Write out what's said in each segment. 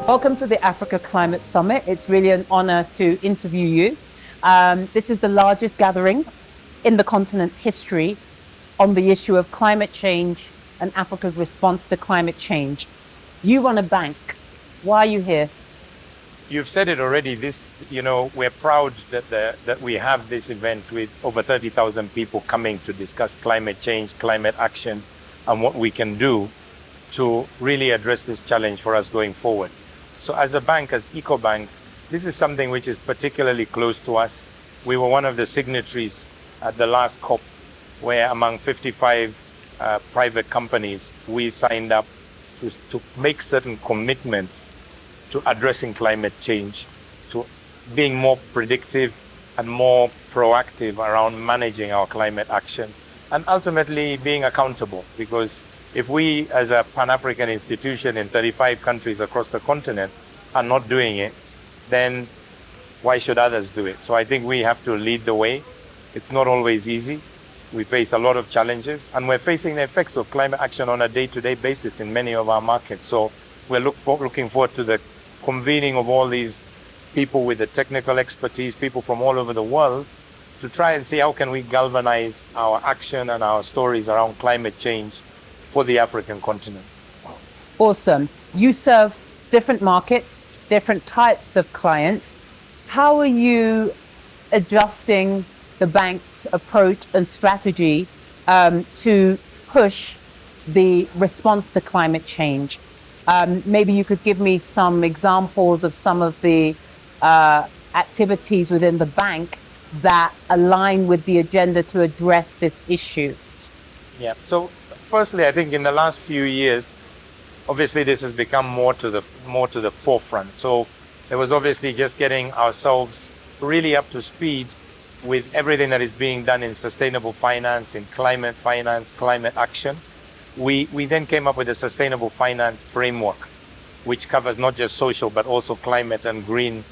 Welcome to the Africa Climate Summit. It's really an honor to interview you. This is the largest gathering in the continent's history on the issue of climate change and Africa's response to climate change. You run a bank. Why are you here? You've said it already. We're proud that we have this event with over 30,000 people coming to discuss climate change, climate action, and what we can do to really address this challenge for us going forward. So as a bank, as Ecobank, this is something which is particularly close to us. We were one of the signatories at the last COP, where among 55 private companies, we signed up to make certain commitments to addressing climate change, to being more predictive and more proactive around managing our climate action, and ultimately being accountable. Because if we, as a Pan-African institution in 35 countries across the continent, are not doing it, then why should others do it? So I think we have to lead the way. It's not always easy. We face a lot of challenges, and we're facing the effects of climate action on a day-to-day basis in many of our markets. So we're looking forward to the convening of all these people with the technical expertise, people from all over the world, to try and see how can we galvanize our action and our stories around climate change for the African continent. Awesome. You serve different markets, different types of clients. How are you adjusting the bank's approach and strategy to push the response to climate change? Maybe you could give me some examples of some of the activities within the bank that align with the agenda to address this issue. Yeah. So firstly, I think in the last few years, obviously this has become more to the forefront. So there was obviously just getting ourselves really up to speed with everything that is being done in sustainable finance, in climate finance, climate action. We then came up with a sustainable finance framework, which covers not just social, but also climate and green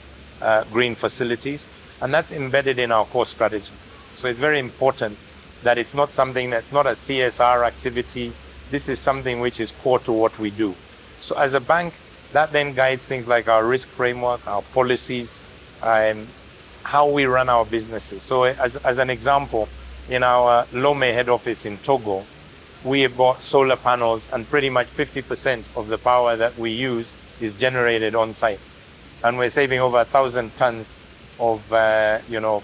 facilities. And that's embedded in our core strategy. So it's very important that it's not something that's not a CSR activity. This is something which is core to what we do. So as a bank, that then guides things like our risk framework, our policies, how we run our businesses. So as an example, in our Lome head office in Togo, we have got solar panels, and pretty much 50% of the power that we use is generated on site. And we're saving over 1,000 tons of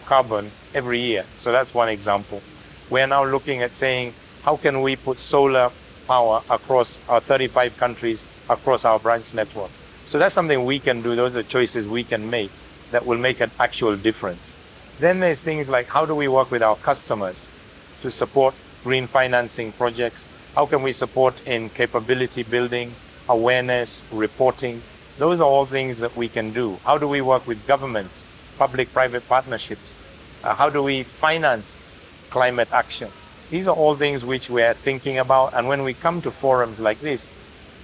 carbon every year. So that's one example. We're now looking at saying, how can we put solar power across our 35 countries, across our branch network? So that's something we can do. Those are choices we can make that will make an actual difference. Then there's things like, how do we work with our customers to support green financing projects? How can we support in capability building, awareness, reporting? Those are all things that we can do. How do we work with governments, public-private partnerships? How do we finance climate action? These are all things which we are thinking about. And when we come to forums like this,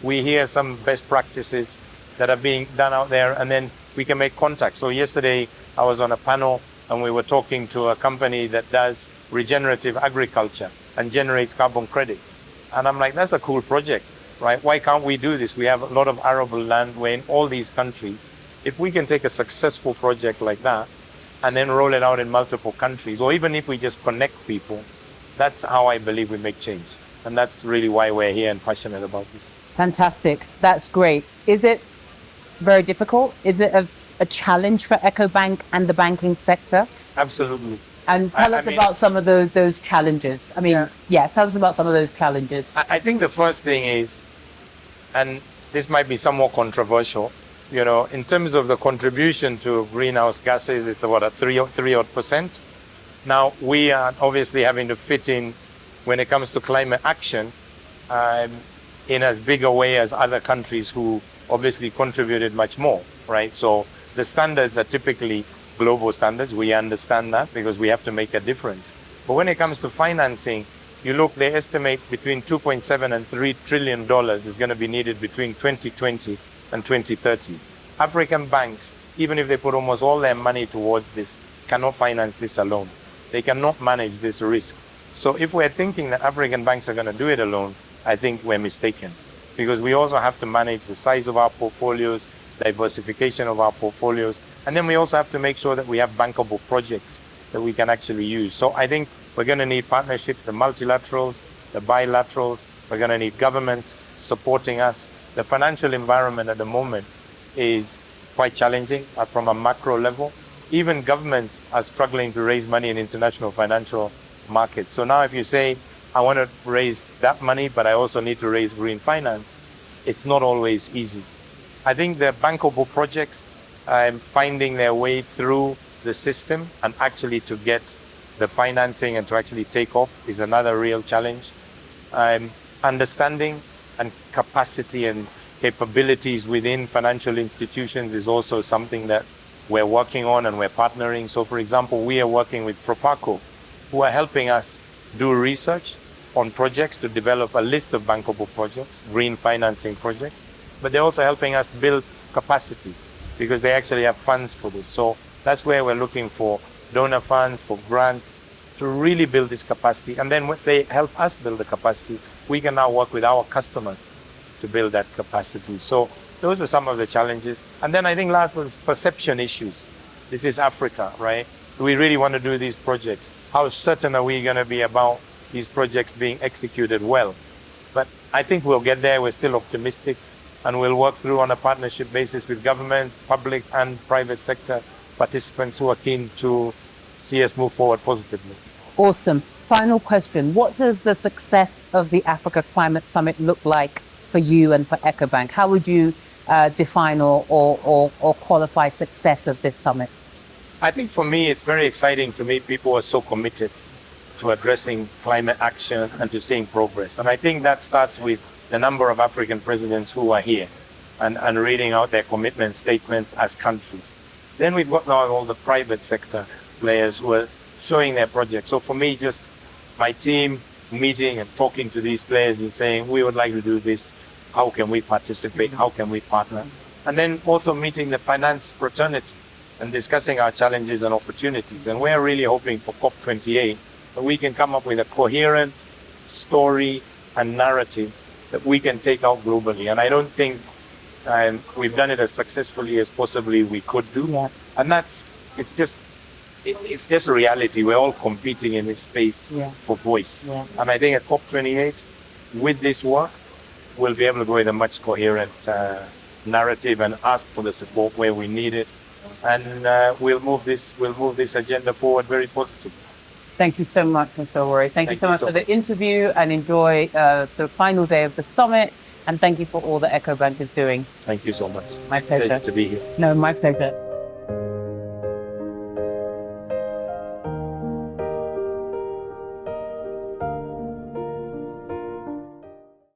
we hear some best practices that are being done out there, and then we can make contact. So yesterday I was on a panel and we were talking to a company that does regenerative agriculture and generates carbon credits. And I'm like, that's a cool project, right? Why can't we do this? We have a lot of arable land. We're in all these countries. If we can take a successful project like that and then roll it out in multiple countries, or even if we just connect people, that's how I believe we make change. And that's really why we're here and passionate about this. Fantastic. That's great. Is it very difficult? Is it a challenge for Ecobank and the banking sector? Absolutely. And tell us about some of those challenges. Tell us about some of those challenges. I think the first thing is, and this might be somewhat controversial, in terms of the contribution to greenhouse gases, it's about a 3%. Now, we are obviously having to fit in when it comes to climate action in as big a way as other countries who obviously contributed much more, right? So the standards are typically global standards. We understand that because we have to make a difference. But when it comes to financing, they estimate between 2.7 and $3 trillion is going to be needed between 2020 and 2030. African banks, even if they put almost all their money towards this, cannot finance this alone. They cannot manage this risk. So if we're thinking that African banks are going to do it alone, I think we're mistaken, because we also have to manage the size of our portfolios, diversification of our portfolios. And then we also have to make sure that we have bankable projects that we can actually use. So I think we're going to need partnerships, the multilaterals, the bilaterals. We're going to need governments supporting us. The financial environment at the moment is quite challenging from a macro level. Even governments are struggling to raise money in international financial markets. So now if you say, I want to raise that money, but I also need to raise green finance, it's not always easy. I think the bankable projects finding their way through the system and actually to get the financing and to actually take off is another real challenge. Understanding and capacity and capabilities within financial institutions is also something that we're working on and we're partnering. So for example, we are working with Proparco, who are helping us do research on projects to develop a list of bankable projects, green financing projects, but they're also helping us build capacity because they actually have funds for this. So that's where we're looking for donor funds, for grants, to really build this capacity. And then when they help us build the capacity, we can now work with our customers to build that capacity. So those are some of the challenges. And then I think last was perception issues. This is Africa, right? Do we really want to do these projects? How certain are we going to be about these projects being executed well? But I think we'll get there. We're still optimistic, and we'll work through on a partnership basis with governments, public and private sector participants who are keen to see us move forward positively. Awesome. Final question. What does the success of the Africa Climate Summit look like for you and for Ecobank? How would you define or qualify success of this summit? I think for me, it's very exciting to meet people who are so committed to addressing climate action and to seeing progress. And I think that starts with the number of African presidents who are here and reading out their commitment statements as countries. Then we've got now all the private sector players who are showing their projects. So for me, just my team meeting and talking to these players and saying, we would like to do this. How can we participate? How can we partner? And then also meeting the finance fraternity and discussing our challenges and opportunities. And we're really hoping for COP28 that we can come up with a coherent story and narrative that we can take out globally. And I don't think we've done it as successfully as possibly we could do. Yeah. And it's just a reality. We're all competing in this space for voice. Yeah. And I think at COP28, with this work, we'll be able to go with a much coherent narrative and ask for the support where we need it. And we'll move this agenda forward very positively. Thank you so much, Mr. Awori. Thank you so much for the interview, and enjoy the final day of the summit. And thank you for all that Ecobank is doing. Thank you so much. My pleasure. Great to be here. No, my pleasure.